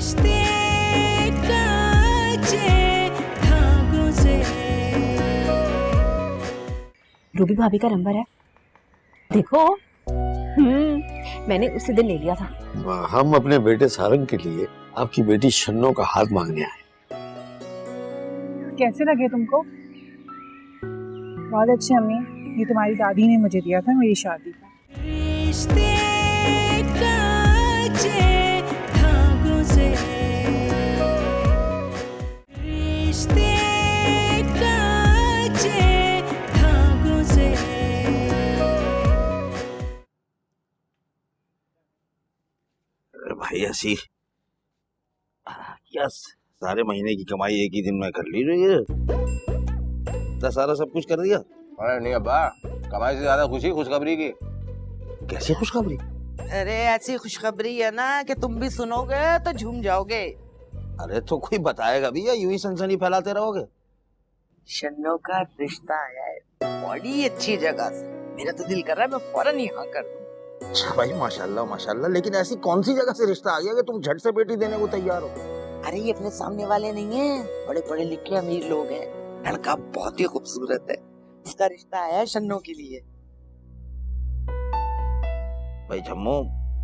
रिश्ते काचे धागों से। रूबी भाभी का नंबर है, देखो। मैंने उसी दिन ले लिया था। हम अपने बेटे सारंग के लिए आपकी बेटी शन्नो का हाथ मांगने आए। कैसे लगे तुमको? बहुत अच्छे अम्मी, ये तुम्हारी दादी ने मुझे दिया था मेरी शादी का। रिश्ते काचे धागों से। रिश्ते काचे धागों से। अरे भाई ऐसी क्या सारे महीने की कमाई एक ही दिन में कर ली रही है? सारा सब कुछ कर दिया? अरे नहीं अब्बा, कमाई से ज्यादा खुशी खुशखबरी की। कैसी खुशखबरी? अरे ऐसी खुशखबरी है ना कि तुम भी सुनोगे तो झूम जाओगे। अरे तो कोई बताएगा भी या यूं ही सनसनी फैलाते रहोगे? शन्नो का रिश्ता आया है बड़ी अच्छी जगह से। मेरा तो दिल कर रहा है मैं फौरन यहाँ कर दूं। अच्छा भाई माशाल्लाह माशाल्लाह, लेकिन ऐसी कौन सी जगह से रिश्ता आ गया कि तुम झट से बेटी देने को तैयार हो? अरे ये अपने सामने वाले नहीं है, बड़े पढ़े लिखे अमीर लोग हैं। लड़का बहुत ही खूबसूरत है, इसका रिश्ता आया है शन्नो के लिए। भाई जम्मू,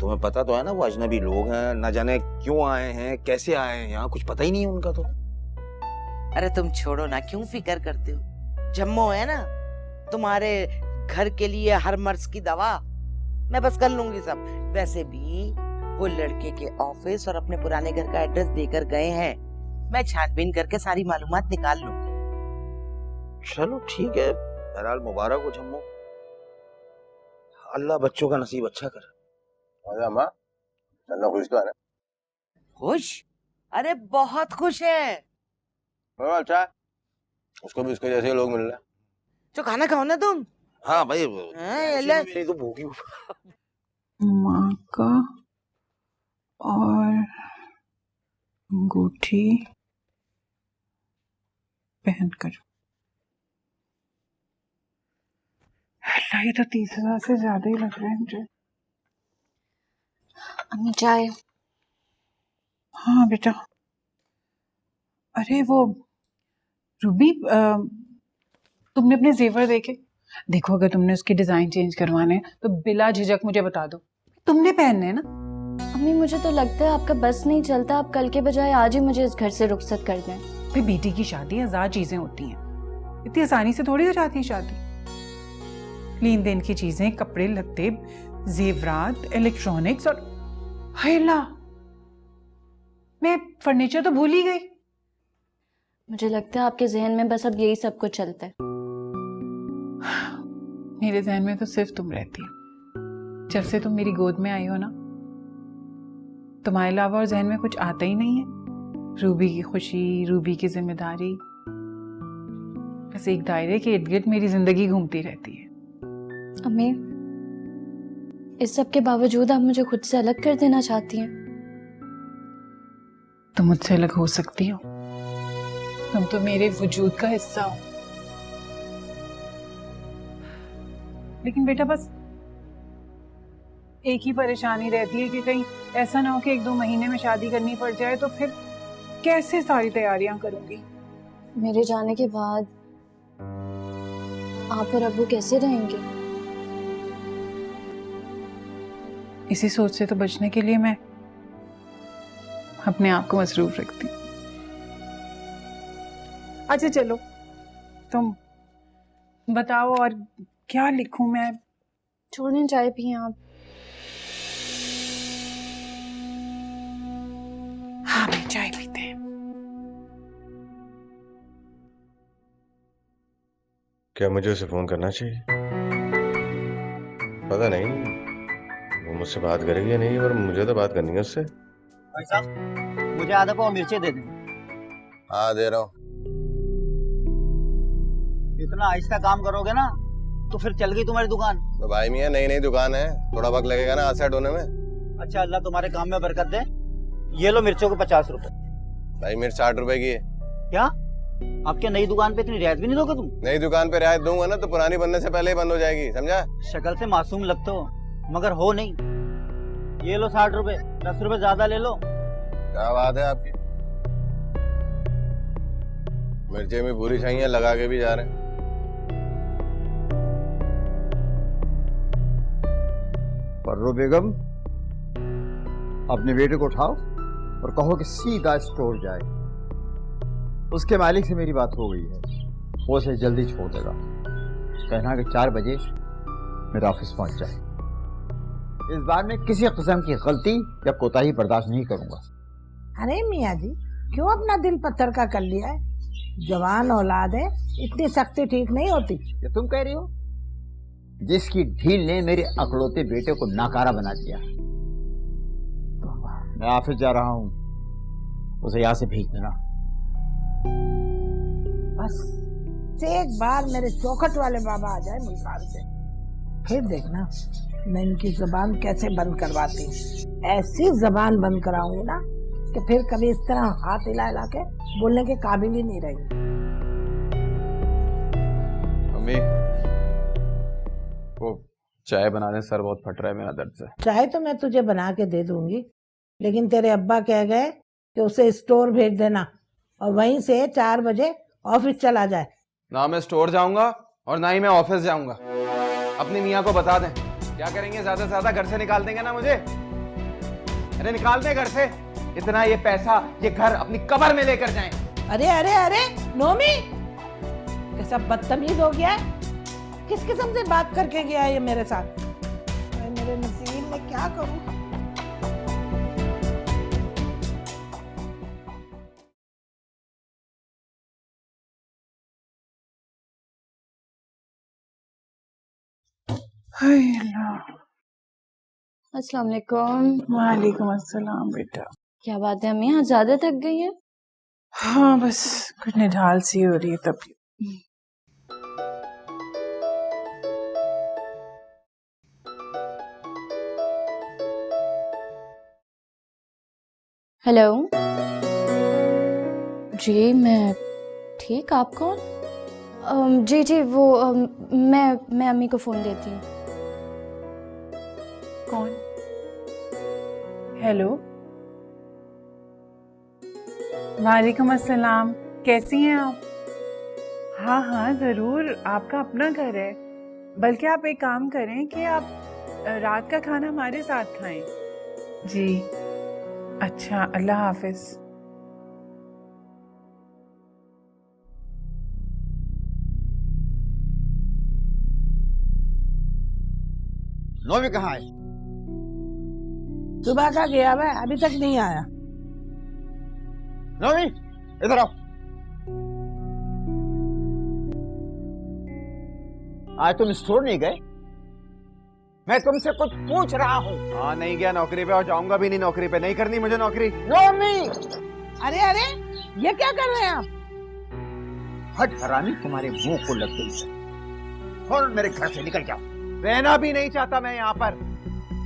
तुम्हें पता तो है ना वो अजनबी लोग हैं, न जाने क्यों आए हैं, कैसे आए हैं यहाँ, कुछ पता ही नहीं है उनका तो। अरे तुम छोड़ो ना, क्यों फिक्र करते हो? जम्मू है ना तुम्हारे घर के लिए हर मर्ज की दवा, मैं बस कर लूंगी सब। वैसे भी वो लड़के के ऑफिस और अपने पुराने घर का एड्रेस देकर गए हैं, मैं छानबीन करके सारी मालूमात निकाल लूंगी। चलो ठीक है, बहरहाल मुबारक हो जम्मू, अल्लाह बच्चों का नसीब अच्छा करे। अरे अम्मा, शन्नो खुश तो है ना? खुश? अरे बहुत खुश है। अच्छा है, उसको भी उसके जैसे लोग मिल रहे हैं। जो खाना खाओ ना तुम। हाँ भाई, मेरी तो भूखी माँ का और अंगूठी पहन कर। अल्लाह, ये तो 30,000 से ज्यादा ही लग रहा है मुझे। अम्मी चाय। हाँ बेटा। अरे वो रूबी, तुमने अपने जेवर देखे? देखो, अगर तुमने उसकी डिजाइन चेंज करवाने हैं तो बिला झिझक मुझे बता दो, तुमने पहनने हैं ना। अम्मी मुझे तो लगता है आपका बस नहीं चलता, आप कल के बजाय आज ही मुझे इस घर से रुखसत कर दें। भाई बेटी की शादी हजार चीजें होती हैं, इतनी आसानी से थोड़ी हो जाती है शादी। लेन देन की चीजें, कपड़े लत्ते, जेवरात, इलेक्ट्रॉनिक्स और हैला, मैं फर्नीचर तो भूल ही गई। मुझे लगता है आपके जहन में बस अब यही सब कुछ चलता है। मेरे जहन में तो सिर्फ तुम रहती हो। जब से तुम मेरी गोद में आई हो ना, तुम्हारे अलावा और जहन में कुछ आता ही नहीं है। रूबी की खुशी, रूबी की जिम्मेदारी, बस एक दायरे के इर्द गिर्द मेरी जिंदगी घूमती रहती है। अम्मी, इस सब के बावजूद आप मुझे खुद से अलग कर देना चाहती हैं? तुम मुझसे अलग हो सकती हो, तुम तो मेरे वजूद का हिस्सा हो। लेकिन बेटा बस एक ही परेशानी रहती है कि कहीं ऐसा ना हो कि 1-2 महीने में शादी करनी पड़ जाए, तो फिर कैसे सारी तैयारियां करूंगी? मेरे जाने के बाद आप और अब्बू कैसे रहेंगे? इसी सोच से तो बचने के लिए मैं अपने आप को मसरूफ रखती हूँ। अच्छा चलो, तुम बताओ और क्या लिखूं मैं? छोड़ें, चाय पिए आप। हाँ मैं चाय पीते हैं। क्या मुझे उसे फोन करना चाहिए? पता नहीं वो मुझसे बात करेगी या नहीं, पर मुझे तो बात करनी है उससे। भाई साहब, मुझे आधा पाव मिर्चें दे दें। हाँ दे रहा हूँ। इतना आहिस्ता काम करोगे ना तो फिर चल गई तुम्हारी दुकान। तो भाई मियाँ, नई नई दुकान है, थोड़ा वक्त लगेगा ना हाथ सेट होने में। अच्छा, अल्लाह तुम्हारे काम में बरकत दे। ये लो मिर्चों के 50 रुपए। भाई मिर्च 60 रुपए की है। क्या आपके नई दुकान पे इतनी रियायत भी नहीं दोगे तुम? नई दुकान पे रियायत दूंगा ना तो पुरानी बनने से पहले ही बंद हो जाएगी, समझा? शक्ल से मासूम लगते हो मगर हो नहीं। ये लो 60 रुपए, 10 रुपए ज्यादा ले लो। क्या बात है आपकी? मिर्चे में पूरी चाहिए, लगा के भी जा रहे हैं। पर्रो बेगम, अपने बेटे को उठाओ और कहो कि सीधा स्टोर जाए। उसके मालिक से मेरी बात हो गई है, वो उसे जल्दी छोड़ देगा। कहना कि 4 बजे मेरा ऑफिस पहुंच जाए। इस बार मैं किसी किस्म की गलती या कोताही बर्दाश्त नहीं करूंगा। अरे मियाँ जी, क्यों अपना दिल पत्थर का कर लिया है? जवान औलाद है, इतनी सख्ती ठीक नहीं होती। ये तुम कह रही हो? जिसकी ढील ने मेरे अकड़ोते बेटे को नाकारा बना दिया। मैं ऑफिस जा रहा हूँ, उसे यहाँ से भेज देना। बस एक बार मेरे चौखट वाले बाबा आ जाए मुल्तान से, फिर देखना मैं इनकी जुबान कैसे बंद करवाती हूँ। ऐसी जुबान बंद कराऊंगी ना कि फिर कभी इस तरह हाथ हिला हिला के बोलने के काबिल ही नहीं रहेंगे। मम्मी, वो चाय बना दे, सर बहुत फट रहा है मेरा दर्द से। चाहे तो मैं तुझे बना के दे दूंगी, लेकिन तेरे अब्बा कह गए कि उसे स्टोर भेज देना और वहीं से 4 बजे ऑफिस चला जाए। ना मैं स्टोर जाऊंगा और ना ही मैं ऑफिस जाऊंगा। अपनी मियाँ को बता दें, क्या करेंगे, ज्यादा से ज्यादा घर से निकाल देंगे ना मुझे। अरे निकाल दें घर से, इतना ये पैसा ये घर अपनी कब्र में लेकर जाएं। अरे अरे अरे नोमी, कैसा बदतमीज हो गया है? किस किस्म से बात करके गया है ये मेरे साथ? मेरे नसीब में क्या करूं? अस्सलाम वालेकुम। वालेकुम अस्सलाम बेटा। क्या बात है अम्मी, आज ज्यादा थक गई है? हाँ बस कुछ निढाल सी हो रही है तभी। हेलो जी, मैं ठीक, आप कौन? जी जी, वो मैं अम्मी को फोन देती हूँ। कौन? हेलो, वालेकुम अस्सलाम, कैसी हैं आप? हाँ हाँ जरूर, आपका अपना घर है। बल्कि आप एक काम करें कि आप रात का खाना हमारे साथ खाएं। जी अच्छा, अल्लाह हाफिज। नोमी कहाँ है? सुबह का गया हुआ है, अभी तक नहीं आया। नोमी इधर आओ। आज तुम स्टोर नहीं गए? मैं तुमसे कुछ पूछ रहा हूँ। हाँ नहीं गया नौकरी पे और जाऊंगा भी नहीं नौकरी पे, नहीं करनी मुझे नौकरी। नोमी! अरे अरे, ये क्या कर रहे हैं आप? हट हरामी, तुम्हारे मुंह को लग गई है। फौरन मेरे घर से निकल जाओ। रहना भी नहीं चाहता मैं यहाँ पर,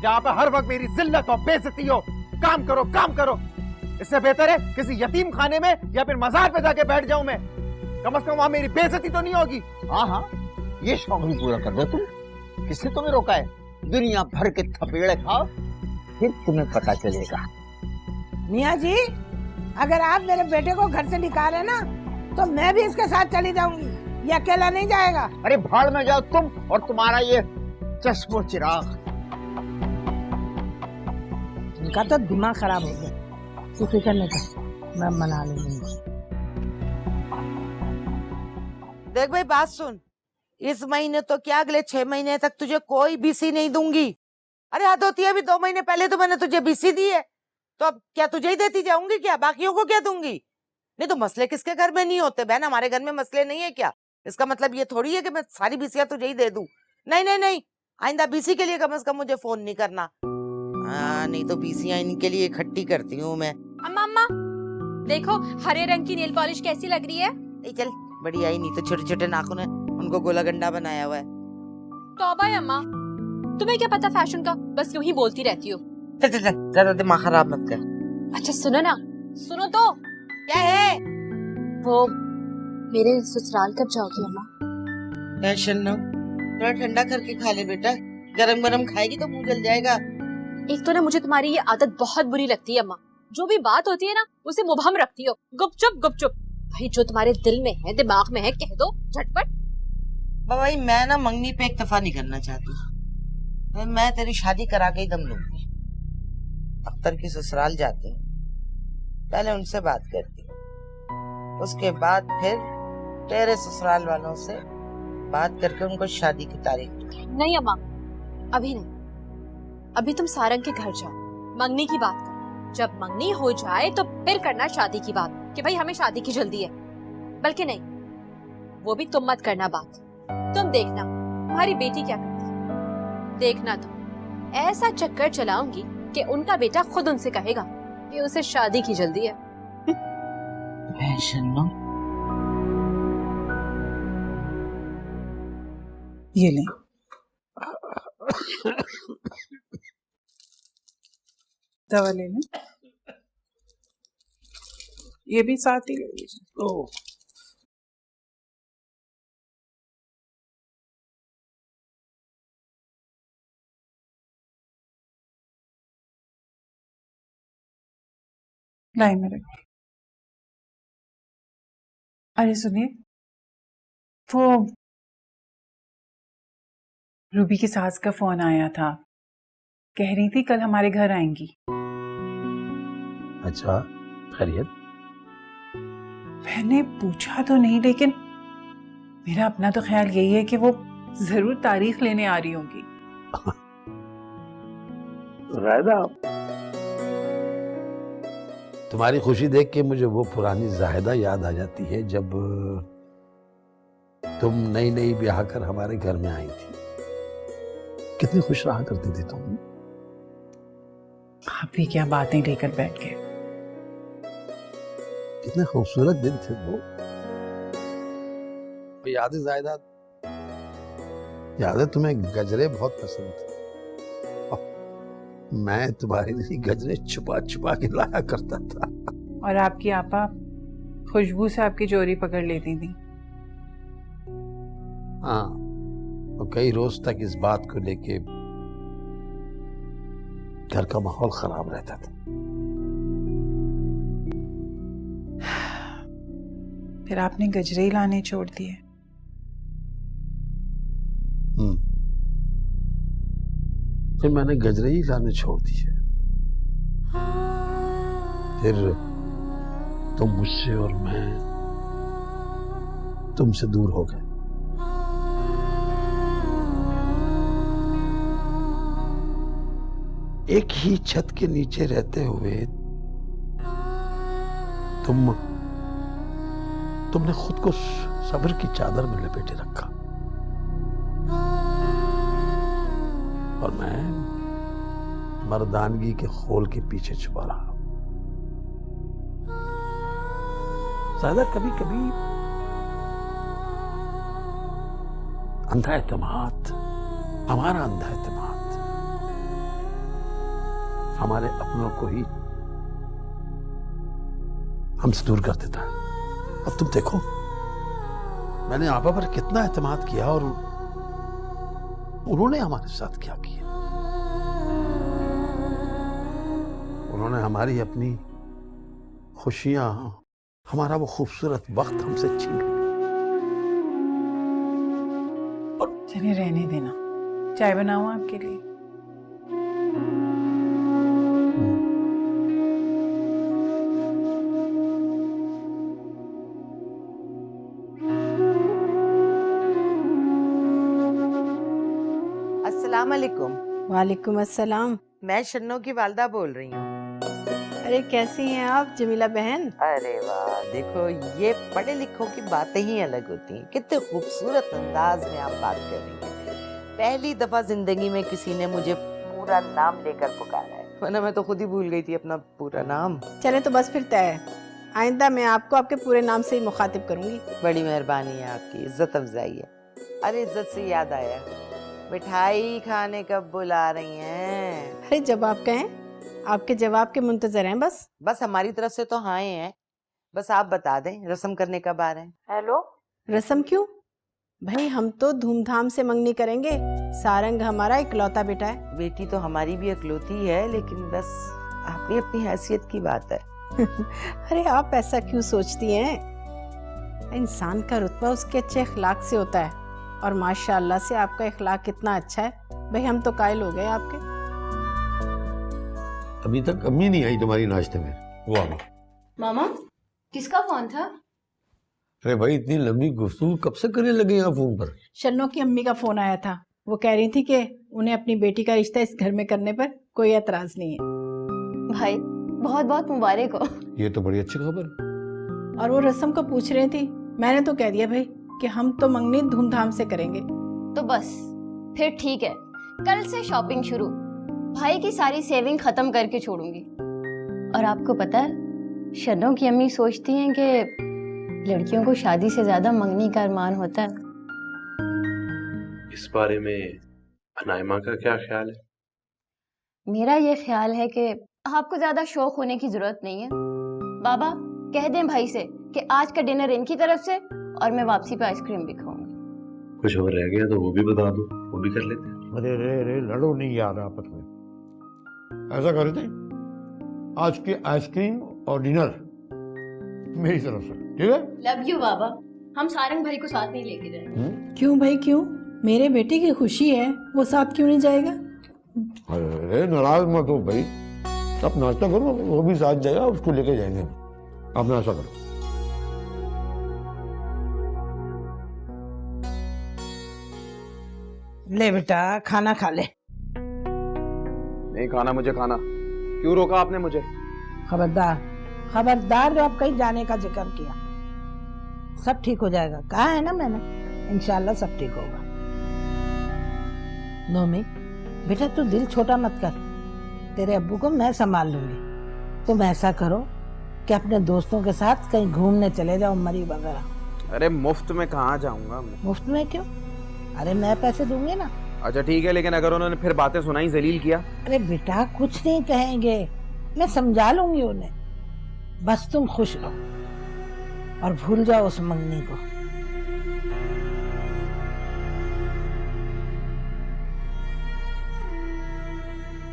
जहाँ पर हर वक्त मेरी जिल्लत और बेइज्जती हो। काम करो काम करो, इससे बेहतर है किसी यतीम खाने में या फिर मजार पे जाके बैठ जाऊं मैं। कम से कम वहां मेरी बेइज्जती तो नहीं होगी। हाँ हाँ, ये शौक भी पूरा कर दो तुम। किसने तुम्हें रोका है? दुनिया भर के थपेड़े खाओ, फिर तुम्हें पता चलेगा। मियाँ जी, अगर आप मेरे बेटे को घर से निकाले ना, तो मैं भी इसके साथ चली जाऊंगी। ये अकेला नहीं जाएगा। अरे भाड़ में जाओ तुम और तुम्हारा ये चश्मो चिराग। इनका तो दिमाग खराब हो गया। तू फिक्र नहीं कर, मैं मना लूंगी। देख भाई बात सुन, इस महीने तो क्या अगले 6 महीने तक तुझे कोई बीसी नहीं दूंगी। अरे हद होती है, अभी 2 महीने पहले तो मैंने तुझे बीसी दी है, तो अब क्या तुझे ही देती जाऊंगी क्या? बाकियों को क्या दूंगी? नहीं तो मसले किसके घर में नहीं होते बहन? हमारे घर में मसले नहीं है क्या? इसका मतलब ये थोड़ी है कि मैं सारी बीसियां तुझे ही दे दूं। नहीं नहीं नहीं, आइंदा बीसी के लिए कम से कम मुझे फोन नहीं करना। नहीं तो बीसियां इनके लिए इकट्ठी करती हूँ मैं। अम्मा अम्मा देखो, हरे रंग की नेल पॉलिश कैसी लग रही है? चल बढ़िया ही, नहीं तो छोटे छोटे नाखून है, उनको गोला गंडा बनाया हुआ है। तौबा है अम्मा, तुम्हें क्या पता फैशन का, बस यूं ही बोलती रहती हो। चल चल चल, ज्यादा दिमाग खराब मत कर। अच्छा सुनो ना, सुनो तो। क्या है? वो मेरे ससुराल कब जाओगी अम्मा? टेंशन ना, थोड़ा ठंडा करके खा ले बेटा, गरम गरम खाएगी तो मुंह जल जाएगा। एक तो ना मुझे तुम्हारी ये आदत बहुत बुरी लगती है अम्मा, जो भी बात होती है ना उसे मुबहम रखती हो, गुपचुप गुपचुप। भाई जो तुम्हारे दिल में है, दिमाग में है, कह दो झटपट। भाई मैं ना मंगनी पे इक्तफा नहीं करना चाहती। मैं तेरी शादी करा के ही दम लूंगी। अख्तर की ससुराल जाती हूँ, पहले उनसे बात करती हूँ, उसके बाद फिर तेरे ससुराल वालों से बात करके उनको शादी की तारीख। नहीं अम्मा, अभी नहीं। अभी तुम सारंग के घर जाओ, मंगनी की बात करो। जब मंगनी हो जाए तो फिर करना शादी की बात, कि भाई हमें शादी की जल्दी है। बल्कि नहीं, वो भी तुम मत करना बात। तुम देखना तुम्हारी बेटी क्या करती है। देखना तुम ऐसा चक्कर चलाऊंगी कि उनका बेटा खुद उनसे कहेगा कि उसे शादी की जल्दी है। ये ले। दवा ले लें। ये भी साथ ही ले लीजिए। ओह, लाई मेरे। अरे सुनिए, वो रूबी की सास का फोन आया था, कह रही थी कल हमारे घर आएंगी। अच्छा, खैरियत? मैंने पूछा तो नहीं, लेकिन मेरा अपना तो ख्याल यही है कि वो जरूर तारीख लेने आ रही होंगी। रायदा, तुम्हारी खुशी देख के मुझे वो पुरानी जाहिदा याद आ जाती है जब तुम नई नई ब्याह कर हमारे घर में आई थी। कितनी खुश रहा करती थी तुम। आप भी क्या बातें लेकर बैठ गए। कितने खूबसूरत दिन थे वो। याद है जायदा, याद है तुम्हें गजरे बहुत पसंद थे। मैं तुम्हारे लिए गजरे छुपा छुपा के लाया करता था। और आपकी आपा खुशबू से आपकी चोरी पकड़ लेती थी। हाँ, तो कई रोज तक इस बात को लेके घर का माहौल खराब रहता था। फिर आपने गजरे ही लाने छोड़ दिए। फिर मैंने गजरे ही लाने छोड़ दिए। फिर तुम मुझसे और मैं तुमसे दूर हो गए। एक ही छत के नीचे रहते हुए तुमने खुद को सब्र की चादर में लपेटे रखा और मैं मर्दानगी के खोल के पीछे छुपा रहा। ज़्यादा कभी कभी अंधा एतमाद, हमारा अंधा एतमाद हमारे अपनों को ही हमसे दूर कर देता है। अब तुम देखो, मैंने आपा पर कितना एतमाद किया और उन्होंने हमारे साथ क्या किया। उन्होंने हमारी अपनी खुशियां, हमारा वो खूबसूरत वक्त हमसे छीन लिया। चलिए रहने देना, चाय बनाऊं आपके लिए? अस्सलाम वालेकुम। वालेकुम अस्सलाम। मैं शन्नो की वालदा बोल रही हूँ। अरे कैसी हैं आप जमीला बहन? अरे वाह, देखो ये पढ़े लिखों की बातें ही अलग होती हैं। कितने खूबसूरत अंदाज में आप बात कर रही हैं। पहली दफा जिंदगी में किसी ने मुझे पूरा नाम लेकर पुकारा है, वरना मैं तो खुद ही भूल गई थी अपना पूरा नाम। चले तो बस फिर तय है, आइंदा मैं आपको आपके पूरे नाम से ही मुखातिब करूंगी। बड़ी मेहरबानी है आपकी, इज्जत अफजाई है। अरे इज्जत से याद आया, मिठाई खाने कब बुला रही हैं? अरे जब आप कहें, आपके जवाब के मुंतजर हैं। बस हमारी तरफ से तो हाँ हैं, बस आप बता दें रस्म करने कब आ रहे हैं? हेलो, रस्म क्यों भाई, हम तो धूमधाम से मंगनी करेंगे। सारंग हमारा इकलौता बेटा है। बेटी तो हमारी भी इकलौती है, लेकिन बस अपनी अपनी हैसियत की बात है। अरे आप ऐसा क्यों सोचती हैं? इंसान का रुतबा उसके अच्छे अखलाक से होता है, और माशाअल्लाह से आपका अखलाक कितना अच्छा है। भाई हम तो कायल हो गए आपके। अभी तक अम्मी नहीं आई तुम्हारी नाश्ते में। वो आ गई। मामा, किसका फोन था? अरे भाई, इतनी लंबी गुफ्तगू कब से करने लगे यहाँ फोन पर? शन्नो की अम्मी का फोन आया था। वो कह रही थी कि उन्हें अपनी बेटी का रिश्ता इस घर में करने पर कोई एतराज नहीं है। भाई बहुत बहुत मुबारक हो। ये तो बड़ी अच्छी खबर। और वो रस्म को पूछ रही थी। मैंने तो कह दिया भाई कि हम तो मंगनी धूमधाम से करेंगे। तो बस फिर ठीक है, कल से शॉपिंग शुरू। भाई की सारी सेविंग खत्म करके छोड़ूंगी। और आपको पता है, शन्नो की अम्मी सोचती हैं कि लड़कियों को शादी से ज्यादा मंगनी का अरमान होता है। इस बारे में अनायमा का क्या ख्याल है? मेरा ये ख्याल है कि आपको ज्यादा शौक होने की जरूरत नहीं है। बाबा कह दें भाई से कि आज का डिनर इनकी तरफ से, और मैं वापसी पे आइसक्रीम भी खाऊंगी। कुछ और रह गया तो वो भी बता दो, वो भी कर लेते हैं। अरे रे रे, लड़ो नहीं यार आपस में। ऐसा करते हैं, आज की आइसक्रीम और डिनर मेरी तरफ से, ठीक है? लव यू बाबा। हम सारंग भाई को साथ नहीं लेके जाएंगे। क्यों भाई क्यों? मेरे बेटे की खुशी है, वो साथ क्यों नहीं जाएगा? अरे नाराज मत हो भाई, आप नाश्ता करो, वो भी साथ जाएगा, उसको लेके जाएंगे। आप नाश्ता करो। ले बेटा खाना खा ले। नहीं खाना मुझे खाना। क्यों रोका आपने मुझे? खबरदार खबरदार, जो आप कहीं जाने का जिक्र किया। सब ठीक हो जाएगा, कहा है ना मैंने। इंशाल्लाह सब ठीक होगा। नोमी बेटा, तू दिल छोटा मत कर। तेरे अब्बू को मैं संभाल लूंगी। तुम ऐसा करो कि अपने दोस्तों के साथ कहीं घूमने चले जाओ, मरी वगैरह। अरे मुफ्त में कहाँ जाऊंगा? मुफ्त में क्यों? अरे मैं पैसे दूंगी ना। अच्छा ठीक है, लेकिन अगर उन्होंने फिर बातें सुनाई, जलील किया? अरे बेटा कुछ नहीं कहेंगे, मैं समझा लूंगी उन्हें। बस तुम खुश रहो और भूल जाओ उस मंगनी को।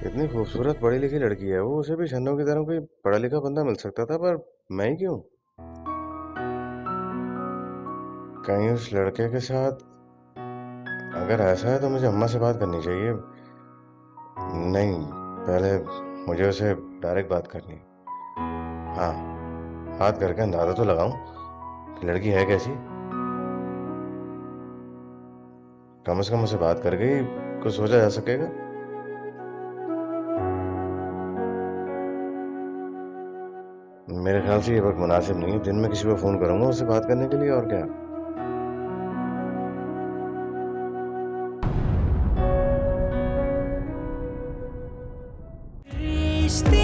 इतनी खूबसूरत पढ़ी लिखी लड़की है वो, उसे भी शन्नो की तरह कोई पढ़ा लिखा बंदा मिल सकता था, पर मैं ही क्यों? कहीं उस लड़के के साथ अगर ऐसा है तो मुझे अम्मा से बात करनी चाहिए। नहीं, पहले मुझे उसे डायरेक्ट बात करनी। हाँ, बात करके अंदाजा तो लगाऊं कि लड़की है कैसी। कम से कम उसे बात करके ही कुछ सोचा जा सकेगा। मेरे ख्याल से ये वक्त मुनासिब नहीं है। दिन में किसी को फोन करूंगा उससे बात करने के लिए, और क्या। रिश्ते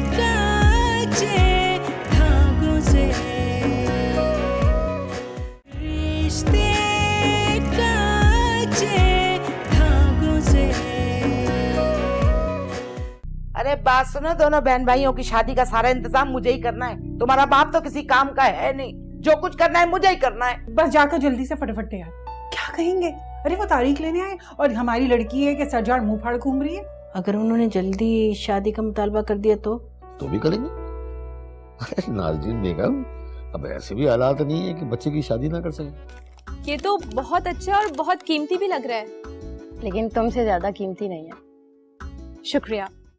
काचे धागों से, रिश्ते काचे धागों से। अरे बात सुनो, दोनों बहन भाइयों की शादी का सारा इंतजाम मुझे ही करना है। तुम्हारा बाप तो किसी काम का है नहीं, जो कुछ करना है मुझे ही करना है। बस जाकर जल्दी से फटाफट तैयार। क्या कहेंगे? अरे वो तारीख लेने आए और हमारी लड़की है कि सरजार मुंह फाड़ घूम रही है। अगर उन्होंने जल्दी शादी का मुतालबा कर दिया तो भी करेंगे। अरे नाज़रीन बेगम, अब ऐसे भी हालात नहीं है कि बच्चे की शादी ना कर सके। ये तो बहुत अच्छा और बहुत कीमती भी लग रहा है। लेकिन तुमसे ज्यादा कीमती नहीं है। शुक्रिया।